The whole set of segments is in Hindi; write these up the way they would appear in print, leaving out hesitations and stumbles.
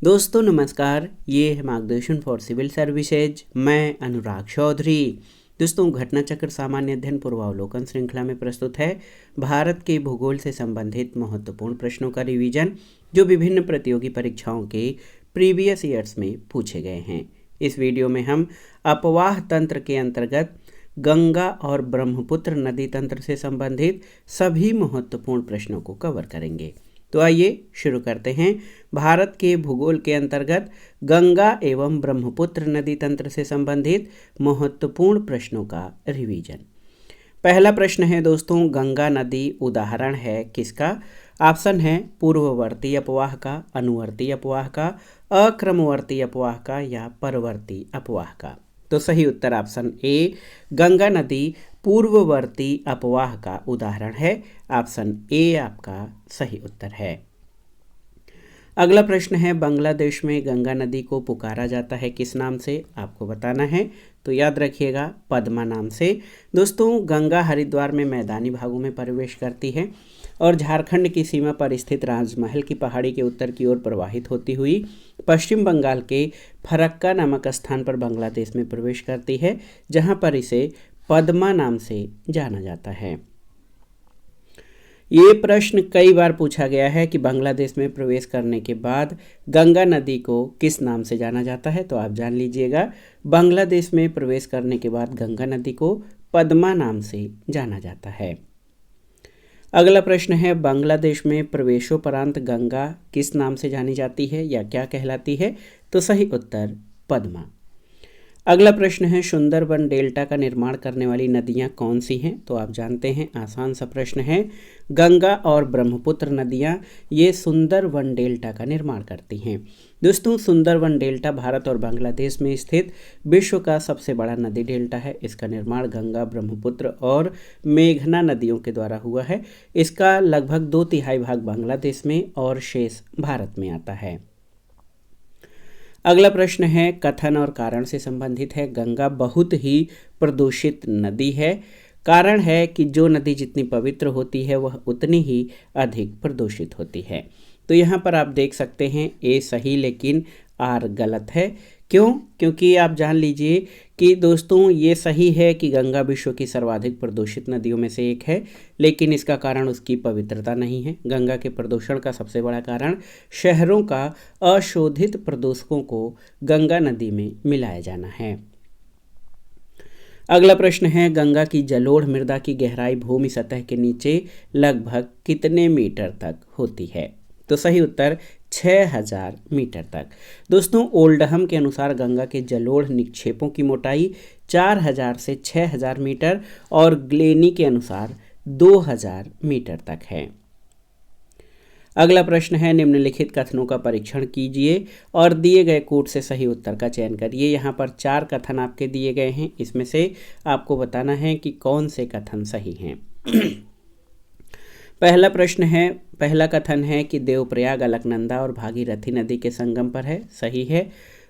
दोस्तों नमस्कार, ये है मार्गदर्शन फॉर सिविल सर्विसेज। मैं अनुराग चौधरी। दोस्तों, घटना चक्र सामान्य अध्ययन पूर्वावलोकन श्रृंखला में प्रस्तुत है भारत के भूगोल से संबंधित महत्वपूर्ण प्रश्नों का रिवीजन, जो विभिन्न प्रतियोगी परीक्षाओं के प्रीवियस ईयर्स में पूछे गए हैं। इस वीडियो में हम अपवाह तंत्र के अंतर्गत गंगा और ब्रह्मपुत्र नदी तंत्र से संबंधित सभी महत्वपूर्ण प्रश्नों को कवर करेंगे। तो आइए शुरू करते हैं भारत के भूगोल के अंतर्गत गंगा एवं ब्रह्मपुत्र नदी तंत्र से संबंधित महत्वपूर्ण प्रश्नों का रिवीजन। पहला प्रश्न है दोस्तों, गंगा नदी उदाहरण है किसका? ऑप्शन है पूर्ववर्ती अपवाह का, अनुवर्ती अपवाह का, अक्रमवर्ती अपवाह का या परवर्ती अपवाह का। तो सही उत्तर ऑप्शन ए, गंगा नदी पूर्ववर्ती अपवाह का उदाहरण है। ऑप्शन ए आपका सही उत्तर है। अगला प्रश्न है, बांग्लादेश में गंगा नदी को पुकारा जाता है किस नाम से? आपको बताना है। तो याद रखिएगा, पद्मा नाम से। दोस्तों, गंगा हरिद्वार में मैदानी भागों में प्रवेश करती है और झारखंड की सीमा पर स्थित राजमहल की पहाड़ी के उत्तर की ओर प्रवाहित होती हुई पश्चिम बंगाल के फरक्का नामक स्थान पर बांग्लादेश में प्रवेश करती है, जहां पर इसे पद्मा नाम से जाना जाता है। ये प्रश्न कई बार पूछा गया है कि बांग्लादेश में प्रवेश करने के बाद गंगा नदी को किस नाम से जाना जाता है। तो आप जान लीजिएगा, बांग्लादेश में प्रवेश करने के बाद गंगा नदी को पद्मा नाम से जाना जाता है। अगला प्रश्न है, बांग्लादेश में प्रवेशोपरांत गंगा किस नाम से जानी जाती है या क्या कहलाती है? तो सही उत्तर पद्मा। अगला प्रश्न है, सुंदरबन डेल्टा का निर्माण करने वाली नदियां कौन सी हैं? तो आप जानते हैं, आसान सा प्रश्न है। गंगा और ब्रह्मपुत्र नदियां ये सुंदरबन डेल्टा का निर्माण करती हैं। दोस्तों, सुंदरबन डेल्टा भारत और बांग्लादेश में स्थित विश्व का सबसे बड़ा नदी डेल्टा है। इसका निर्माण गंगा, ब्रह्मपुत्र और मेघना नदियों के द्वारा हुआ है। इसका लगभग 2/3 भाग बांग्लादेश में और शेष भारत में आता है। अगला प्रश्न है, कथन और कारण से संबंधित है। गंगा बहुत ही प्रदूषित नदी है। कारण है कि जो नदी जितनी पवित्र होती है वह उतनी ही अधिक प्रदूषित होती है। तो यहाँ पर आप देख सकते हैं, ए सही लेकिन आर गलत है। क्यों? क्योंकि आप जान लीजिए कि दोस्तों, ये सही है कि गंगा विश्व की सर्वाधिक प्रदूषित नदियों में से एक है, लेकिन इसका कारण उसकी पवित्रता नहीं है। गंगा के प्रदूषण का सबसे बड़ा कारण शहरों का अशोधित प्रदूषकों को गंगा नदी में मिलाया जाना है। अगला प्रश्न है, गंगा की जलोढ़ मृदा की गहराई भूमि सतह के नीचे लगभग कितने मीटर तक होती है? तो सही उत्तर 6000 मीटर तक। दोस्तों, ओल्डहम के अनुसार गंगा के जलोढ़ निक्षेपों की मोटाई 4000 से 6000 मीटर और ग्लेनी के अनुसार 2000 मीटर तक है। अगला प्रश्न है, निम्नलिखित कथनों का परीक्षण कीजिए और दिए गए कोड से सही उत्तर का चयन करिए। यहाँ पर 4 कथन आपके दिए गए हैं, इसमें से आपको बताना है कि कौन से कथन सही हैं। पहला कथन है कि देवप्रयाग अलकनंदा और भागीरथी नदी के संगम पर है। सही है।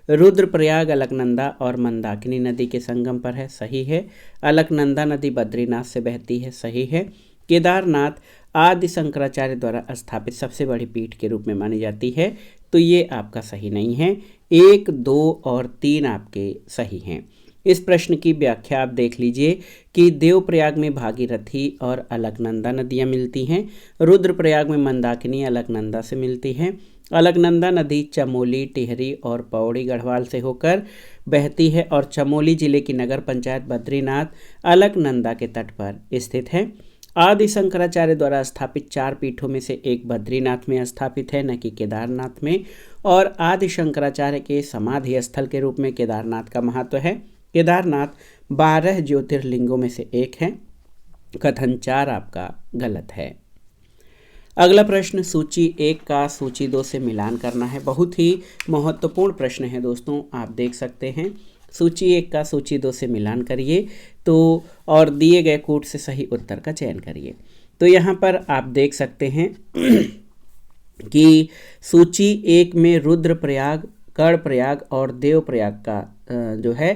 रुद्रप्रयाग अलकनंदा और मंदाकिनी नदी के संगम पर है। सही है। अलकनंदा नदी बद्रीनाथ से बहती है। सही है। केदारनाथ आदि शंकराचार्य द्वारा स्थापित सबसे बड़ी पीठ के रूप में मानी जाती है। तो ये आपका सही नहीं है। 1, 2 और 3 आपके सही हैं। इस प्रश्न की व्याख्या आप देख लीजिए कि देवप्रयाग में भागीरथी और अलकनंदा नदियां मिलती हैं। रुद्रप्रयाग में मंदाकिनी अलकनंदा से मिलती हैं। अलकनंदा नदी चमोली, टिहरी और पौड़ी गढ़वाल से होकर बहती है और चमोली जिले की नगर पंचायत बद्रीनाथ अलकनंदा के तट पर स्थित है। आदि शंकराचार्य द्वारा स्थापित 4 पीठों में से एक बद्रीनाथ में स्थापित है, न कि केदारनाथ में। और आदि शंकराचार्य के समाधि स्थल के रूप में केदारनाथ का महत्व है। केदारनाथ 12 ज्योतिर्लिंगों में से एक है। कथन 4 आपका गलत है। अगला प्रश्न, सूची 1 का सूची 2 से मिलान करना है। बहुत ही महत्वपूर्ण प्रश्न है दोस्तों, आप देख सकते हैं। सूची 1 का सूची 2 से मिलान करिए तो और दिए गए कोड से सही उत्तर का चयन करिए। तो यहाँ पर आप देख सकते हैं कि सूची 1 में रुद्रप्रयाग, कर्णप्रयाग और देवप्रयाग का जो है,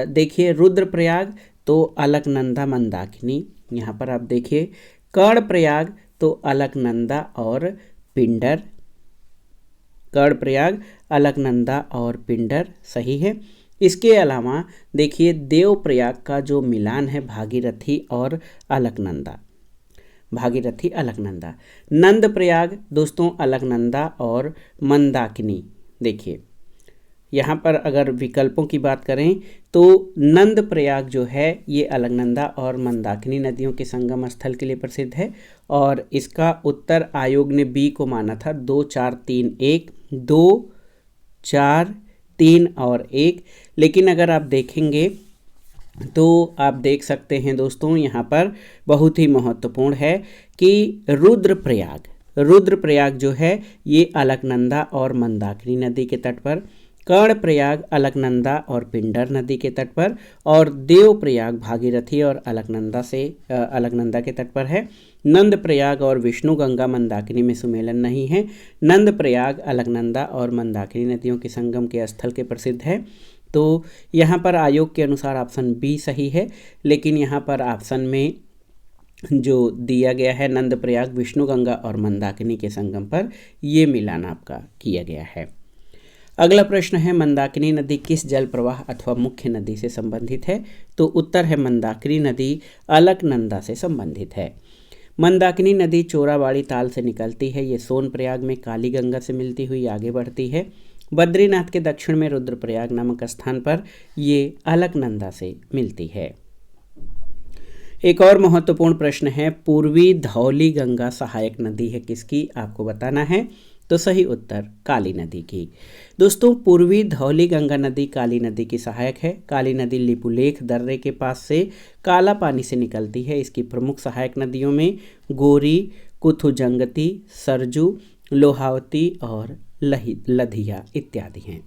देखिए रुद्रप्रयाग तो अलकनंदा मंदाकिनी, यहाँ पर आप देखिए कर्णप्रयाग तो अलकनंदा और पिंडर, कर्णप्रयाग, अलकनंदा और पिंडर सही है। इसके अलावा देखिए देवप्रयाग का जो मिलान है भागीरथी और अलकनंदा, भागीरथी अलकनंदा। नंदप्रयाग दोस्तों अलकनंदा और मंदाकिनी। देखिए यहाँ पर अगर विकल्पों की बात करें तो नंदप्रयाग जो है ये अलकनंदा और मंदाकिनी नदियों के संगम स्थल के लिए प्रसिद्ध है और इसका उत्तर आयोग ने बी को माना था। 2 4 3 1, 2 4 3 और 1। लेकिन अगर आप देखेंगे तो आप देख सकते हैं दोस्तों यहाँ पर बहुत ही महत्वपूर्ण है कि रुद्रप्रयाग जो है ये अलकनंदा और मंदाकिनी नदी के तट पर, कर्णप्रयाग अलकनंदा और पिंडर नदी के तट पर, और देवप्रयाग भागीरथी और अलकनंदा के तट पर है। नंदप्रयाग और विष्णु गंगा मंदाकिनी में सुमेलन नहीं है। नंदप्रयाग अलकनंदा और मंदाकिनी नदियों के संगम के स्थल के प्रसिद्ध है। तो यहाँ पर आयोग के अनुसार ऑप्शन बी सही है, लेकिन यहाँ पर ऑप्शन में जो दिया गया है नंदप्रयाग विष्णु गंगा और मंदाकिनी के संगम पर, ये मिलान आपका किया गया है। अगला प्रश्न है मंदाकिनी नदी किस जल प्रवाह अथवा मुख्य नदी से संबंधित है? तो उत्तर है मंदाकिनी नदी अलकनंदा से संबंधित है। मंदाकिनी नदी चोराबाड़ी ताल से निकलती है। ये सोनप्रयाग में काली गंगा से मिलती हुई आगे बढ़ती है। बद्रीनाथ के दक्षिण में रुद्रप्रयाग नामक स्थान पर ये अलकनंदा से मिलती है। एक और महत्वपूर्ण प्रश्न है पूर्वी धौली गंगा सहायक नदी है किसकी? आपको बताना है। तो सही उत्तर काली नदी की। दोस्तों पूर्वी धौली गंगा नदी काली नदी की सहायक है। काली नदी लिपुलेख दर्रे के पास से काला पानी से निकलती है। इसकी प्रमुख सहायक नदियों में गोरी, कुथुजंगती, सरजू, लोहावती और लधिया इत्यादि हैं।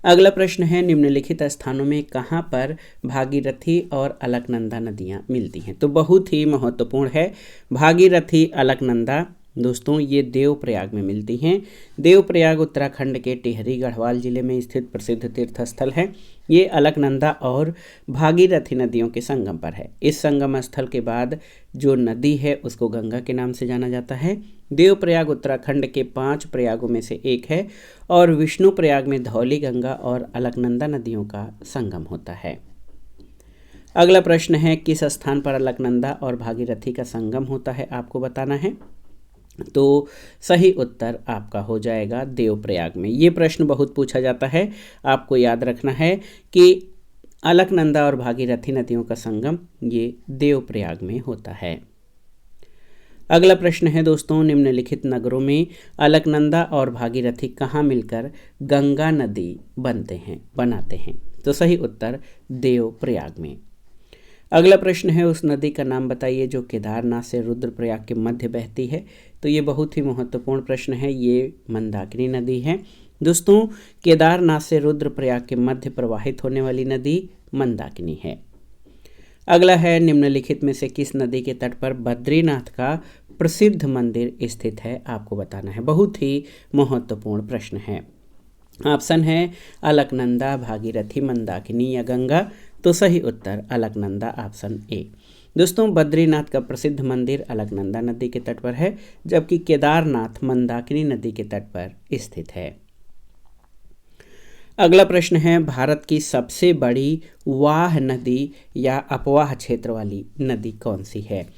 अगला प्रश्न है निम्नलिखित स्थानों में कहाँ पर भागीरथी और अलकनंदा नदियाँ मिलती हैं? तो बहुत ही महत्वपूर्ण है। भागीरथी अलकनंदा दोस्तों ये देवप्रयाग में मिलती हैं। देवप्रयाग उत्तराखंड के टिहरी गढ़वाल जिले में स्थित प्रसिद्ध तीर्थ स्थल है। ये अलकनंदा और भागीरथी नदियों के संगम पर है। इस संगम स्थल के बाद जो नदी है उसको गंगा के नाम से जाना जाता है। देवप्रयाग उत्तराखंड के 5 प्रयागों में से एक है और विष्णु प्रयाग में धौली गंगा और अलकनंदा नदियों का संगम होता है। अगला प्रश्न है किस स्थान पर अलकनंदा और भागीरथी का संगम होता है? आपको बताना है। तो सही उत्तर आपका हो जाएगा देवप्रयाग में। ये प्रश्न बहुत पूछा जाता है। आपको याद रखना है कि अलकनंदा और भागीरथी नदियों का संगम ये देवप्रयाग में होता है। अगला प्रश्न है दोस्तों निम्नलिखित नगरों में अलकनंदा और भागीरथी कहाँ मिलकर गंगा नदी बनाते हैं? तो सही उत्तर देवप्रयाग में। अगला प्रश्न है उस नदी का नाम बताइए जो केदारनाथ से रुद्रप्रयाग के मध्य बहती है। तो ये बहुत ही महत्वपूर्ण प्रश्न है। ये मंदाकिनी नदी है। दोस्तों केदारनाथ से रुद्रप्रयाग के मध्य प्रवाहित होने वाली नदी मंदाकिनी है। अगला है निम्नलिखित में से किस नदी के तट पर बद्रीनाथ का प्रसिद्ध मंदिर स्थित है? आपको बताना है। बहुत ही महत्वपूर्ण प्रश्न है। ऑप्शन है अलकनंदा, भागीरथी, मंदाकिनी या गंगा। तो सही उत्तर अलकनंदा ऑप्शन ए। दोस्तों बद्रीनाथ का प्रसिद्ध मंदिर अलकनंदा नदी के तट पर है, जबकि केदारनाथ मंदाकिनी नदी के तट पर स्थित है। अगला प्रश्न है भारत की सबसे बड़ी वाह नदी या अपवाह क्षेत्र वाली नदी कौन सी है?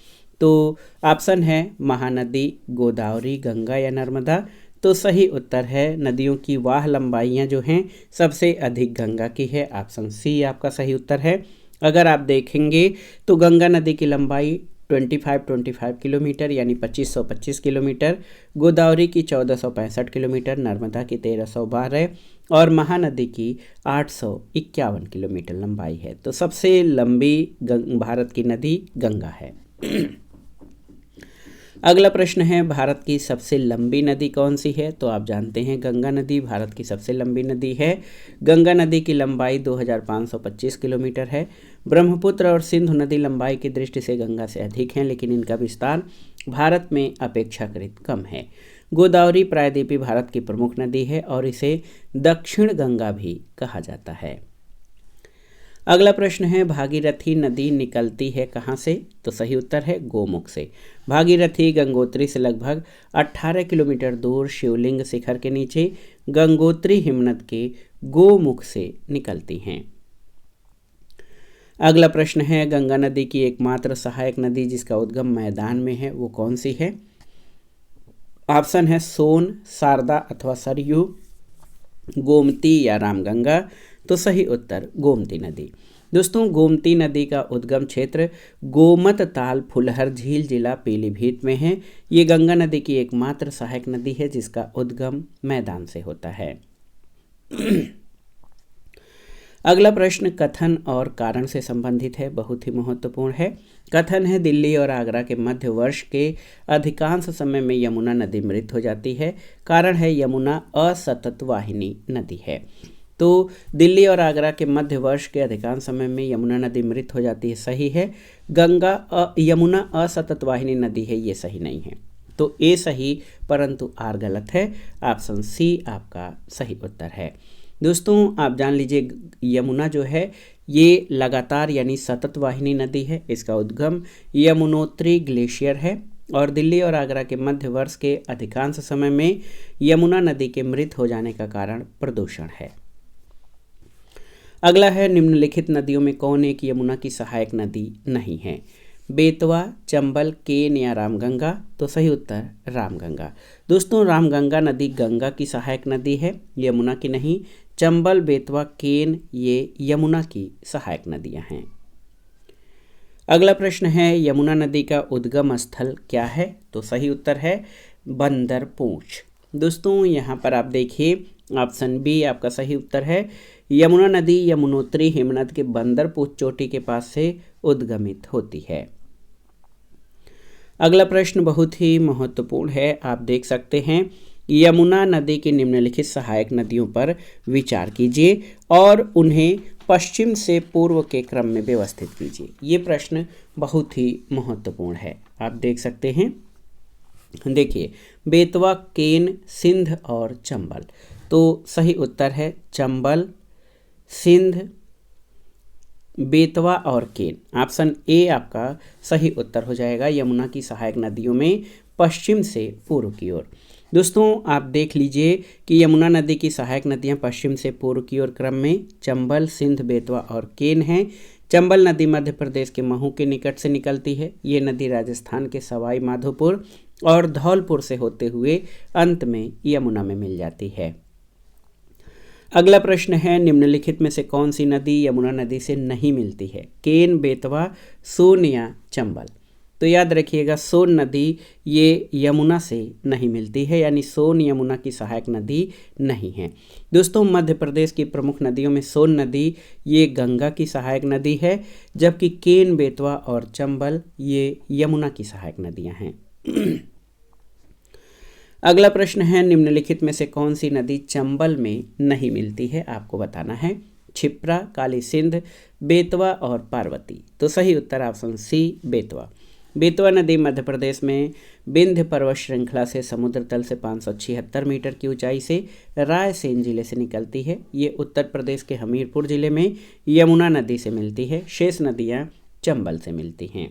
तो ऑप्शन है महानदी, गोदावरी, गंगा या नर्मदा। तो सही उत्तर है नदियों की वाह लंबाइयाँ जो हैं सबसे अधिक गंगा की है। ऑप्शन सी आपका सही उत्तर है। अगर आप देखेंगे तो गंगा नदी की लंबाई 25 किलोमीटर यानी 2525 किलोमीटर, गोदावरी की 1465 किलोमीटर, नर्मदा की 1312 और महानदी की 851 किलोमीटर लंबाई है। तो सबसे लंबी भारत की नदी गंगा है। अगला प्रश्न है भारत की सबसे लंबी नदी कौन सी है? तो आप जानते हैं गंगा नदी भारत की सबसे लंबी नदी है। गंगा नदी की लंबाई 2525 किलोमीटर है। ब्रह्मपुत्र और सिंधु नदी लंबाई की दृष्टि से गंगा से अधिक हैं, लेकिन इनका विस्तार भारत में अपेक्षाकृत कम है। गोदावरी प्रायद्वीपीय भारत की प्रमुख नदी है और इसे दक्षिण गंगा भी कहा जाता है। अगला प्रश्न है भागीरथी नदी निकलती है कहाँ से? तो सही उत्तर है गोमुख से। भागीरथी गंगोत्री से लगभग 18 किलोमीटर दूर शिवलिंग शिखर के नीचे गंगोत्री हिमनद के गोमुख से निकलती हैं। अगला प्रश्न है गंगा नदी की एकमात्र सहायक नदी जिसका उद्गम मैदान में है वो कौन सी है? ऑप्शन है सोन, शारदा अथवा सरयू, गोमती या रामगंगा। तो सही उत्तर गोमती नदी। दोस्तों गोमती नदी का उद्गम क्षेत्र गोमत ताल फुलहर झील जिला पीलीभीत में है। ये गंगा नदी की एकमात्र सहायक नदी है जिसका उद्गम मैदान से होता है। अगला प्रश्न कथन और कारण से संबंधित है, बहुत ही महत्वपूर्ण है। कथन है दिल्ली और आगरा के मध्य वर्ष के अधिकांश समय में यमुना नदी मृत हो जाती है। कारण है यमुना असतत वाहिनी नदी है। तो दिल्ली और आगरा के मध्य वर्ष के अधिकांश समय में यमुना नदी मृत हो जाती है, सही है। यमुना असतत वाहिनी नदी है, ये सही नहीं है। तो ए सही परंतु आर गलत है। ऑप्शन सी आपका सही उत्तर है। दोस्तों आप जान लीजिए यमुना जो है ये लगातार यानी सतत वाहिनी नदी है। इसका उद्गम यमुनोत्री ग्लेशियर है और दिल्ली और आगरा के मध्य वर्ष के अधिकांश समय में यमुना नदी के मृत हो जाने का कारण प्रदूषण है। अगला है निम्नलिखित नदियों में कौन एक यमुना की सहायक नदी नहीं है? बेतवा, चंबल, केन या रामगंगा। तो सही उत्तर रामगंगा। दोस्तों रामगंगा नदी गंगा की सहायक नदी है, यमुना की नहीं। चंबल, बेतवा, केन ये यमुना की सहायक नदियां हैं। अगला प्रश्न है यमुना नदी का उद्गम स्थल क्या है? तो सही उत्तर है बंदरपूंछ। दोस्तों यहाँ पर आप देखिए ऑप्शन बी आपका सही उत्तर है। यमुना नदी यमुनोत्री हिमनद के बंदरपूंछ चोटी के पास से उद्गमित होती है। अगला प्रश्न बहुत ही महत्वपूर्ण है, आप देख सकते हैं यमुना नदी की निम्नलिखित सहायक नदियों पर विचार कीजिए और उन्हें पश्चिम से पूर्व के क्रम में व्यवस्थित कीजिए। ये प्रश्न बहुत ही महत्वपूर्ण है, आप देख सकते हैं। देखिए बेतवा, केन, सिंध और चंबल। तो सही उत्तर है चंबल, सिंध, बेतवा और केन। ऑप्शन ए आपका सही उत्तर हो जाएगा यमुना की सहायक नदियों में पश्चिम से पूर्व की ओर। दोस्तों आप देख लीजिए कि यमुना नदी की सहायक नदियां पश्चिम से पूर्व की ओर क्रम में चंबल, सिंध, बेतवा और केन हैं। चंबल नदी मध्य प्रदेश के महू के निकट से निकलती है। ये नदी राजस्थान के सवाई माधोपुर और धौलपुर से होते हुए अंत में यमुना में मिल जाती है। अगला प्रश्न है निम्नलिखित में से कौन सी नदी यमुना नदी से नहीं मिलती है? केन, बेतवा, सोन या चंबल। तो याद रखिएगा सोन नदी ये यमुना से नहीं मिलती है, यानी सोन यमुना की सहायक नदी नहीं है। दोस्तों मध्य प्रदेश की प्रमुख नदियों में सोन नदी ये गंगा की सहायक नदी है, जबकि केन, बेतवा और चंबल ये यमुना की सहायक नदियां हैं। अगला प्रश्न है निम्नलिखित में से कौन सी नदी चंबल में नहीं मिलती है? आपको बताना है। क्षिप्रा, काली सिंध, बेतवा और पार्वती। तो सही उत्तर ऑप्शन सी बेतवा। बेतवा नदी मध्य प्रदेश में विंध्य पर्वत श्रृंखला से समुद्र तल से 576 मीटर की ऊंचाई से रायसेन जिले से निकलती है। ये उत्तर प्रदेश के हमीरपुर जिले में यमुना नदी से मिलती है। शेष नदियां चंबल से मिलती हैं।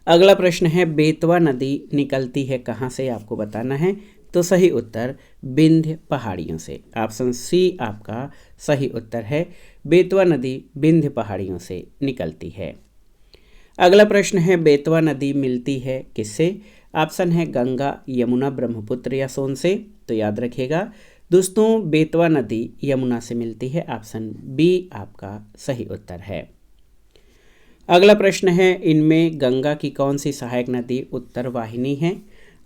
अगला प्रश्न है बेतवा नदी निकलती है कहाँ से? आपको बताना है। तो सही उत्तर विंध्य पहाड़ियों से। ऑप्शन सी आपका सही उत्तर है। बेतवा नदी विंध्य पहाड़ियों से निकलती है। अगला प्रश्न है बेतवा नदी मिलती है किससे? ऑप्शन है गंगा, यमुना, ब्रह्मपुत्र या सोन से। तो याद रखिएगा दोस्तों बेतवा नदी यमुना से मिलती है। ऑप्शन बी आपका सही उत्तर है। अगला प्रश्न है इनमें गंगा की कौन सी सहायक नदी उत्तर वाहिनी है?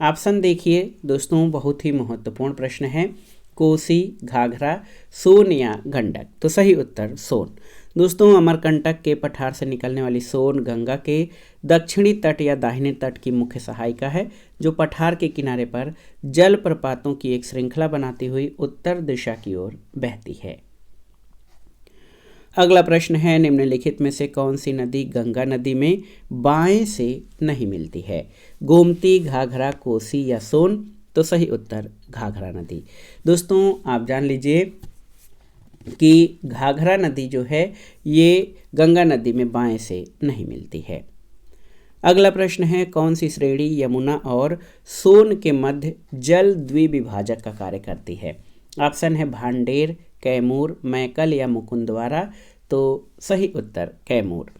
ऑप्शन देखिए दोस्तों बहुत ही महत्वपूर्ण प्रश्न है। कोसी, घाघरा, सोन या गंडक। तो सही उत्तर सोन। दोस्तों अमरकंटक के पठार से निकलने वाली सोन गंगा के दक्षिणी तट या दाहिने तट की मुख्य सहायिका है, जो पठार के किनारे पर जलप्रपातों की एक श्रृंखला बनाती हुई उत्तर दिशा की ओर बहती है। अगला प्रश्न है निम्नलिखित में से कौन सी नदी गंगा नदी में बाएं से नहीं मिलती है? गोमती, घाघरा, कोसी या सोन। तो सही उत्तर घाघरा नदी। दोस्तों आप जान लीजिए कि घाघरा नदी जो है ये गंगा नदी में बाएं से नहीं मिलती है। अगला प्रश्न है, कौन सी श्रेणी यमुना और सोन के मध्य जल द्विविभाजक का कार्य करती है? ऑप्शन है भांडेर, कैमूर, मैकल या मुकुंदवारा। तो सही उत्तर कैमूर।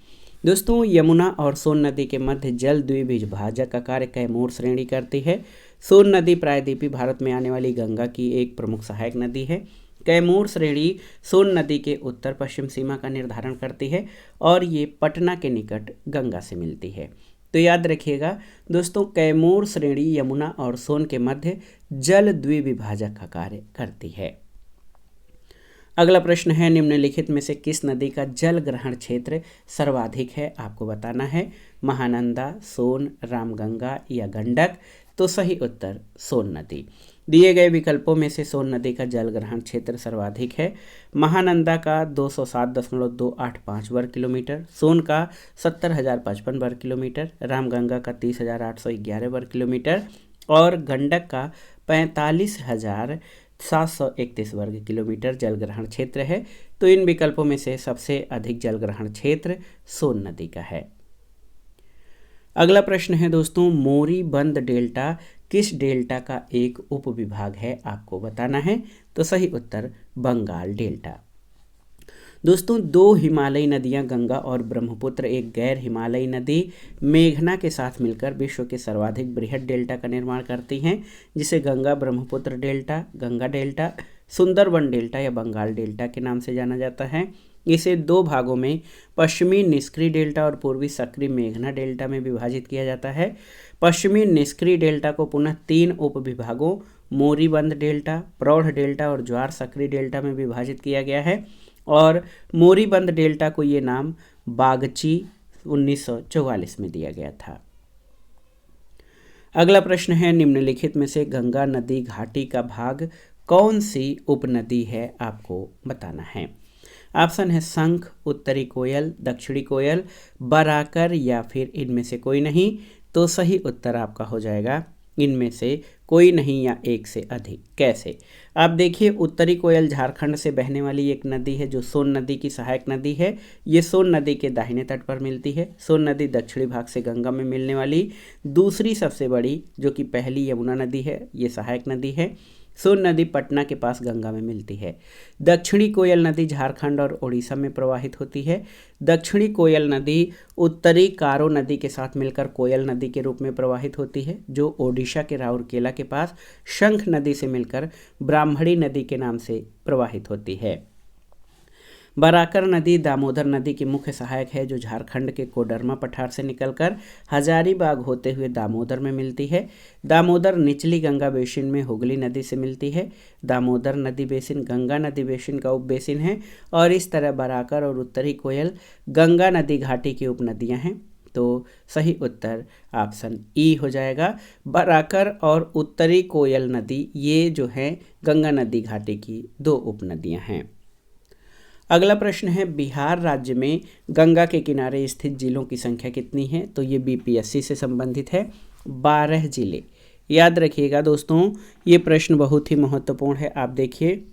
दोस्तों, यमुना और सोन नदी के मध्य जल द्विविभाजक का कार्य कैमूर श्रेणी करती है। सोन नदी प्रायद्वीपीय भारत में आने वाली गंगा की एक प्रमुख सहायक नदी है। कैमूर श्रेणी सोन नदी के उत्तर पश्चिम सीमा का निर्धारण करती है और ये पटना के निकट गंगा से मिलती है। तो याद रखिएगा दोस्तों, कैमूर श्रेणी यमुना और सोन के मध्य जल द्विविभाजक का कार्य करती है। अगला प्रश्न है, निम्नलिखित में से किस नदी का जल ग्रहण क्षेत्र सर्वाधिक है? आपको बताना है महानंदा, सोन, रामगंगा या गंडक। तो सही उत्तर सोन नदी। दिए गए विकल्पों में से सोन नदी का जल ग्रहण क्षेत्र सर्वाधिक है। महानंदा का 207.285 वर्ग किलोमीटर, सोन का 70,055 वर्ग किलोमीटर, रामगंगा का 30,811 वर्ग किलोमीटर और गंडक का 45,731 वर्ग किलोमीटर जल ग्रहण क्षेत्र है। तो इन विकल्पों में से सबसे अधिक जल ग्रहण क्षेत्र सोन नदी का है। अगला प्रश्न है दोस्तों, मोरी बंद डेल्टा किस डेल्टा का एक उपविभाग है? आपको बताना है। तो सही उत्तर बंगाल डेल्टा। दोस्तों, दो हिमालयी नदियां गंगा और ब्रह्मपुत्र एक गैर हिमालयी नदी मेघना के साथ मिलकर विश्व के सर्वाधिक बृहद डेल्टा का निर्माण करती हैं, जिसे Ganga Brahmaputra delta, Ganga delta, Sundarban delta या बंगाल डेल्टा के नाम से जाना जाता है। इसे दो भागों में पश्चिमी निष्क्रिय डेल्टा और पूर्वी सक्रिय मेघना डेल्टा में विभाजित किया जाता है। पश्चिमी निष्क्रिय डेल्टा को पुनः तीन उपविभागों मोरीबंद डेल्टा, प्रौढ़ डेल्टा और ज्वार सक्रिय डेल्टा में विभाजित किया गया है और मोरीबंद डेल्टा को ये नाम बागची 1944 में दिया गया था। अगला प्रश्न है, निम्नलिखित में से गंगा नदी घाटी का भाग कौन सी उपनदी है? आपको बताना है। ऑप्शन है शंख, उत्तरी कोयल, दक्षिणी कोयल, बराकर या फिर इनमें से कोई नहीं। तो सही उत्तर आपका हो जाएगा इनमें से कोई नहीं या एक से अधिक। कैसे? आप देखिए, उत्तरी कोयल झारखंड से बहने वाली एक नदी है जो सोन नदी की सहायक नदी है। ये सोन नदी के दाहिने तट पर मिलती है। सोन नदी दक्षिणी भाग से गंगा में मिलने वाली दूसरी सबसे बड़ी, जो कि पहली यमुना नदी है, ये सहायक नदी है। सोन नदी पटना के पास गंगा में मिलती है। दक्षिणी कोयल नदी झारखंड और ओडिशा में प्रवाहित होती है। दक्षिणी कोयल नदी उत्तरी कारो नदी के साथ मिलकर कोयल नदी के रूप में प्रवाहित होती है, जो ओडिशा के राउरकेला के पास शंख नदी से मिलकर ब्राह्मणी नदी के नाम से प्रवाहित होती है। बराकर नदी दामोदर नदी की मुख्य सहायक है, जो झारखंड के कोडरमा पठार से निकलकर हजारीबाग होते हुए दामोदर में मिलती है। दामोदर निचली गंगा बेसिन में हुगली नदी से मिलती है। दामोदर नदी बेसिन गंगा नदी बेसिन का उप बेसिन है और इस तरह बराकर और उत्तरी कोयल गंगा नदी घाटी की उपनदियां हैं। तो सही उत्तर ऑप्शन ई हो जाएगा। बराकर और उत्तरी कोयल नदी ये जो है गंगा नदी घाटी की दो उपनदियां हैं। अगला प्रश्न है, बिहार राज्य में गंगा के किनारे स्थित जिलों की संख्या कितनी है? तो ये बीपीएससी से संबंधित है, 12 जिले। याद रखिएगा दोस्तों, ये प्रश्न बहुत ही महत्वपूर्ण है। आप देखिए,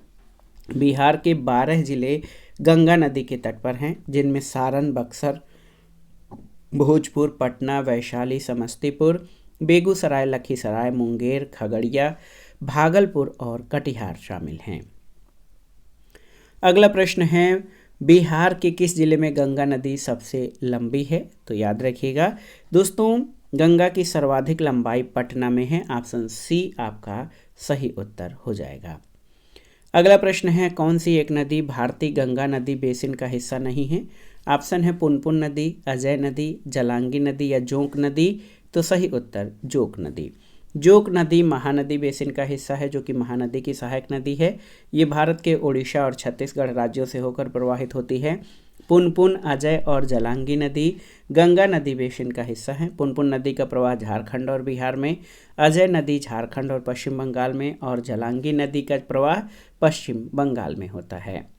बिहार के 12 जिले गंगा नदी के तट पर हैं, जिनमें सारण, बक्सर, भोजपुर, पटना, वैशाली, समस्तीपुर, बेगूसराय, लखीसराय, मुंगेर, खगड़िया, भागलपुर और कटिहार शामिल हैं। अगला प्रश्न है, बिहार के किस जिले में गंगा नदी सबसे लंबी है? तो याद रखिएगा दोस्तों, गंगा की सर्वाधिक लंबाई पटना में है। ऑप्शन सी आपका सही उत्तर हो जाएगा। अगला प्रश्न है, कौन सी एक नदी भारतीय गंगा नदी बेसिन का हिस्सा नहीं है? ऑप्शन है पुनपुन नदी, अजय नदी, जलांगी नदी या जोंक नदी। तो सही उत्तर जोंक नदी। जोंक नदी महानदी बेसिन का हिस्सा है, जो कि महानदी की सहायक नदी है। ये भारत के ओडिशा और छत्तीसगढ़ राज्यों से होकर प्रवाहित होती है। पुनपुन, अजय और जलांगी नदी गंगा नदी बेसिन का हिस्सा है। पुनपुन नदी का प्रवाह झारखंड और बिहार में, अजय नदी झारखंड और पश्चिम बंगाल में और जलांगी नदी का प्रवाह पश्चिम बंगाल में होता है।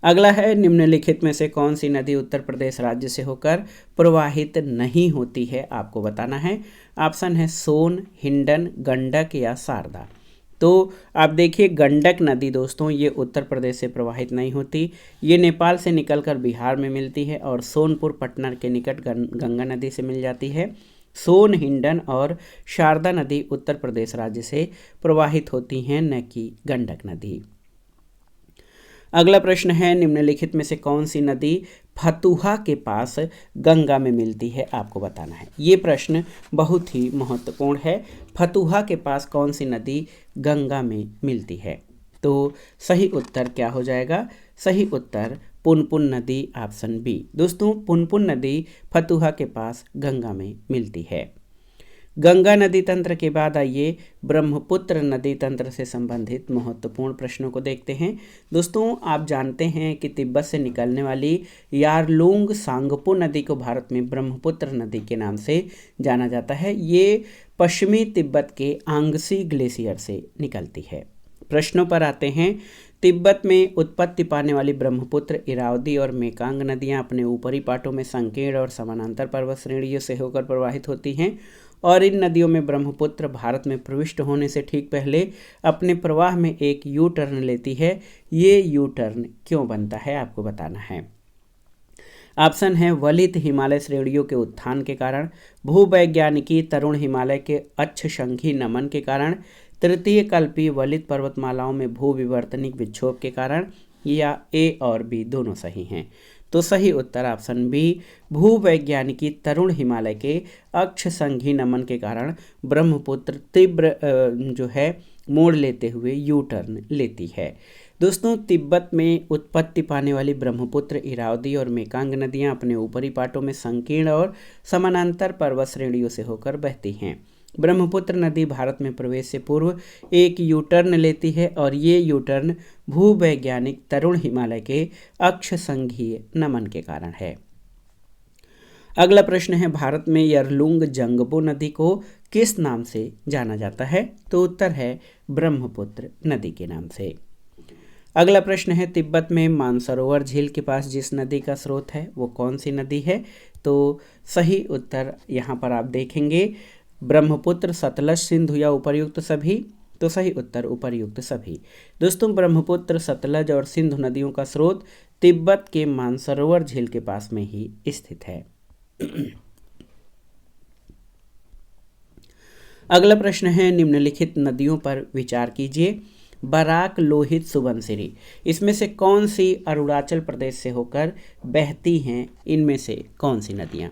अगला है, निम्नलिखित में से कौन सी नदी उत्तर प्रदेश राज्य से होकर प्रवाहित नहीं होती है? आपको बताना है। ऑप्शन है सोन, हिंडन, गंडक या शारदा। तो आप देखिए गंडक नदी दोस्तों ये उत्तर प्रदेश से प्रवाहित नहीं होती, ये नेपाल से निकलकर बिहार में मिलती है और सोनपुर पटना के निकट गंगा नदी से मिल जाती है। सोन, हिंडन और शारदा नदी उत्तर प्रदेश राज्य से प्रवाहित होती हैं, न कि गंडक नदी। अगला प्रश्न है निम्नलिखित में से कौन सी नदी फतुहा के पास गंगा में मिलती है, आपको बताना है। ये प्रश्न बहुत ही महत्वपूर्ण है। फतुहा के पास कौन सी नदी गंगा में मिलती है? तो सही उत्तर क्या हो जाएगा? सही उत्तर पुनपुन नदी, ऑप्शन बी। दोस्तों पुनपुन नदी फतुहा के पास गंगा में मिलती है। गंगा नदी तंत्र के बाद आइए ब्रह्मपुत्र नदी तंत्र से संबंधित महत्वपूर्ण प्रश्नों को देखते हैं। दोस्तों आप जानते हैं कि तिब्बत से निकलने वाली यारलुंग सांगपो नदी को भारत में ब्रह्मपुत्र नदी के नाम से जाना जाता है। ये पश्चिमी तिब्बत के आंगसी ग्लेशियर से निकलती है। प्रश्नों पर आते हैं। तिब्बत में उत्पत्ति पाने वाली ब्रह्मपुत्र, इरावदी और मेकांग नदियां अपने ऊपरी पाटों में संकीर्ण और समानांतर पर्वत श्रेणियों से होकर प्रवाहित होती हैं और इन नदियों में ब्रह्मपुत्र भारत में प्रविष्ट होने से ठीक पहले अपने प्रवाह में एक यू टर्न लेती है। ये यू टर्न क्यों बनता है, आपको बताना है। ऑप्शन है वलित हिमालय श्रेणियों के उत्थान के कारण, भूवैज्ञानिकी तरुण हिमालय के अक्षशंखी नमन के कारण, तृतीय कल्पीय वलित पर्वतमालाओं में भू विवर्तनिक विक्षोभ के कारण, या ए और बी दोनों सही हैं। तो सही उत्तर ऑप्शन बी भूवैज्ञानिकी तरुण हिमालय के अक्षसंघी नमन के कारण ब्रह्मपुत्र तीव्र जो है मोड़ लेते हुए यू टर्न लेती है। दोस्तों तिब्बत में उत्पत्ति पाने वाली ब्रह्मपुत्र, इरावदी और मेकांग नदियां अपने ऊपरी पाटों में संकीर्ण और समानांतर पर्वत श्रेणियों से होकर बहती हैं। ब्रह्मपुत्र नदी भारत में प्रवेश से पूर्व एक यू टर्न लेती है और ये यू टर्न भूवैज्ञानिक तरुण हिमालय के अक्षसंघीय नमन के कारण है। अगला प्रश्न है भारत में यरलुंग जंगबो नदी को किस नाम से जाना जाता है? तो उत्तर है ब्रह्मपुत्र नदी के नाम से। अगला प्रश्न है तिब्बत में मानसरोवर झील के पास जिस नदी का स्रोत है वो कौन सी नदी है? तो सही उत्तर यहाँ पर आप देखेंगे ब्रह्मपुत्र, सतलज, सिंधु या उपर्युक्त सभी। तो सही उत्तर उपर्युक्त सभी। दोस्तों ब्रह्मपुत्र, सतलज और सिंधु नदियों का स्रोत तिब्बत के मानसरोवर झील के पास में ही स्थित है। अगला प्रश्न है निम्नलिखित नदियों पर विचार कीजिए। बराक, लोहित, सुबनसिरी, इसमें से कौन सी अरुणाचल प्रदेश से होकर बहती हैं? इनमें से कौन सी नदियां?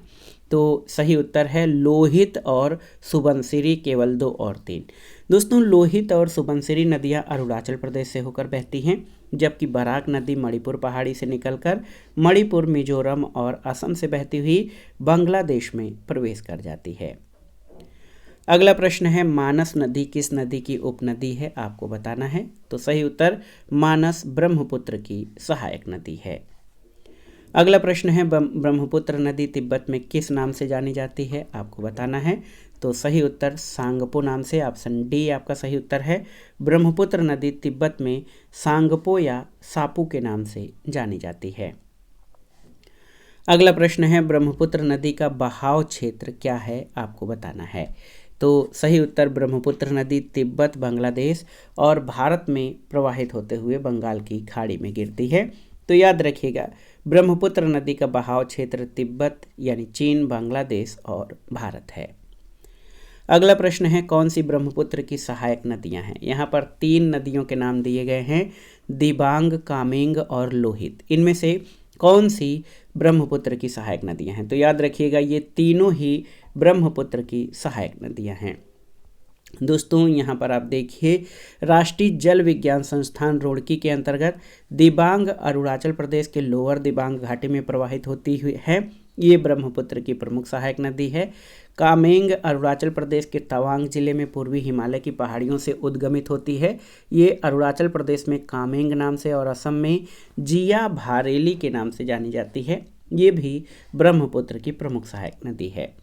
तो सही उत्तर है लोहित और सुबनसिरी, केवल 2 और 3। दोस्तों लोहित और सुबनसिरी नदियां अरुणाचल प्रदेश से होकर बहती हैं, जबकि बराक नदी मणिपुर पहाड़ी से निकलकर मणिपुर, मिजोरम और असम से बहती हुई बांग्लादेश में प्रवेश कर जाती है। अगला प्रश्न है मानस नदी किस नदी की उपनदी है? आपको बताना है। तो सही उत्तर मानस ब्रह्मपुत्र की सहायक नदी है। अगला प्रश्न है ब्रह्मपुत्र नदी तिब्बत में किस नाम से जानी जाती है? आपको बताना है। तो सही उत्तर सांगपो नाम से, ऑप्शन डी आपका सही उत्तर है। ब्रह्मपुत्र नदी तिब्बत में सांगपो या सापू के नाम से जानी जाती है। अगला प्रश्न है ब्रह्मपुत्र नदी का बहाव क्षेत्र क्या है? आपको बताना है। तो सही उत्तर ब्रह्मपुत्र नदी तिब्बत, बांग्लादेश और भारत में प्रवाहित होते हुए बंगाल की खाड़ी में गिरती है। तो याद रखिएगा ब्रह्मपुत्र नदी का बहाव क्षेत्र तिब्बत यानी चीन, बांग्लादेश और भारत है। अगला प्रश्न है कौन सी ब्रह्मपुत्र की सहायक नदियां हैं? यहाँ पर 3 नदियों के नाम दिए गए हैं, दिबांग, कामेंग और लोहित। इनमें से कौन सी ब्रह्मपुत्र की सहायक नदियां हैं? तो याद रखिएगा ये तीनों ही ब्रह्मपुत्र की सहायक नदियां हैं। दोस्तों यहाँ पर आप देखिए राष्ट्रीय जल विज्ञान संस्थान रुड़की के अंतर्गत दिबांग अरुणाचल प्रदेश के लोअर दिबांग घाटी में प्रवाहित होती हुई है। ये ब्रह्मपुत्र की प्रमुख सहायक नदी है। कामेंग अरुणाचल प्रदेश के तवांग जिले में पूर्वी हिमालय की पहाड़ियों से उद्गमित होती है। ये अरुणाचल प्रदेश में कामेंग नाम से और असम में जिया भारेली के नाम से जानी जाती है। ये भी ब्रह्मपुत्र की प्रमुख सहायक नदी है।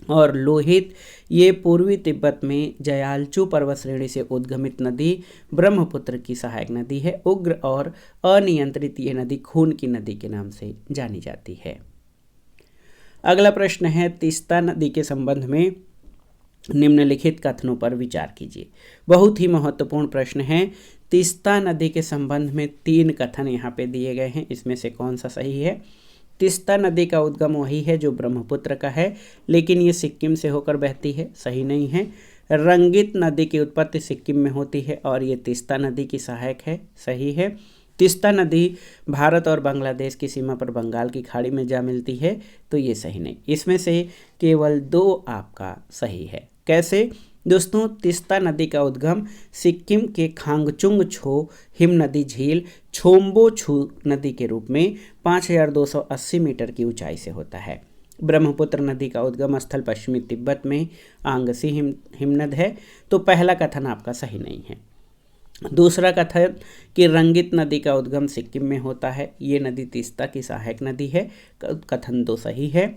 और लोहित ये पूर्वी तिब्बत में जयालचू पर्वत श्रेणी से उद्गमित नदी ब्रह्मपुत्र की सहायक नदी है। उग्र और अनियंत्रित ये नदी खून की नदी के नाम से जानी जाती है। अगला प्रश्न है तीस्ता नदी के संबंध में निम्नलिखित कथनों पर विचार कीजिए। बहुत ही महत्वपूर्ण प्रश्न है। तीस्ता नदी के संबंध में 3 कथन यहाँ पे दिए गए हैं, इसमें से कौन सा सही है? तीस्ता नदी का उद्गम वही है जो ब्रह्मपुत्र का है, लेकिन ये सिक्किम से होकर बहती है, सही नहीं है। रंगित नदी की उत्पत्ति सिक्किम में होती है और ये तीस्ता नदी की सहायक है, सही है। तीस्ता नदी भारत और बांग्लादेश की सीमा पर बंगाल की खाड़ी में जा मिलती है, तो ये सही नहीं। इसमें से केवल 2 आपका सही है। कैसे दोस्तों? तीस्ता नदी का उद्गम सिक्किम के खांगचुंग छो हिमनदी झील छोम्बो छू नदी के रूप में 5280 मीटर की ऊंचाई से होता है। ब्रह्मपुत्र नदी का उद्गम स्थल पश्चिमी तिब्बत में आंगसी हिमनद है, तो पहला कथन आपका सही नहीं है। दूसरा कथन कि रंगित नदी का उद्गम सिक्किम में होता है, ये नदी तीस्ता की सहायक नदी है, कथन 2 सही है।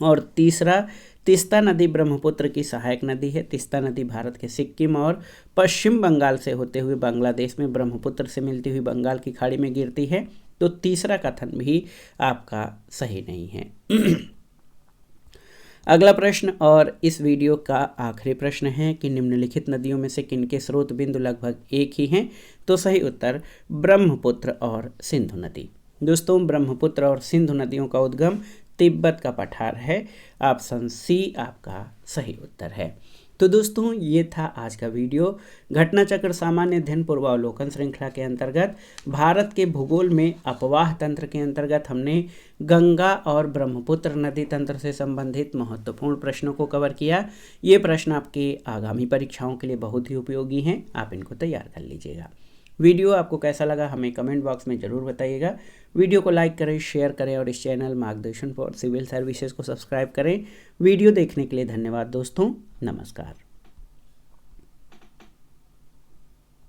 और तीसरा, तीस्ता नदी ब्रह्मपुत्र की सहायक नदी है। तीस्ता नदी भारत के सिक्किम और पश्चिम बंगाल से होते हुए बांग्लादेश में ब्रह्मपुत्र से मिलती हुई बंगाल की खाड़ी में गिरती है, तो तीसरा कथन भी आपका सही नहीं है। अगला प्रश्न और इस वीडियो का आखिरी प्रश्न है कि निम्नलिखित नदियों में से किनके स्रोत बिंदु लगभग एक ही हैं? तो सही उत्तर ब्रह्मपुत्र और सिंधु नदी। दोस्तों, ब्रह्मपुत्र और सिंधु नदियों का उद्गम तिब्बत का पठार है। ऑप्शन सी आपका सही उत्तर है। तो दोस्तों, ये था आज का वीडियो। घटना चक्र सामान्य अध्ययन पूर्वावलोकन श्रृंखला के अंतर्गत भारत के भूगोल में अपवाह तंत्र के अंतर्गत हमने गंगा और ब्रह्मपुत्र नदी तंत्र से संबंधित महत्वपूर्ण प्रश्नों को कवर किया। ये प्रश्न आपके आगामी परीक्षाओं के लिए बहुत ही उपयोगी हैं, आप इनको तैयार कर लीजिएगा। वीडियो आपको कैसा लगा हमें कमेंट बॉक्स में ज़रूर बताइएगा। वीडियो को लाइक करें, शेयर करें और इस चैनल मार्गदर्शन फॉर सिविल सर्विसेज को सब्सक्राइब करें। वीडियो देखने के लिए धन्यवाद दोस्तों, नमस्कार।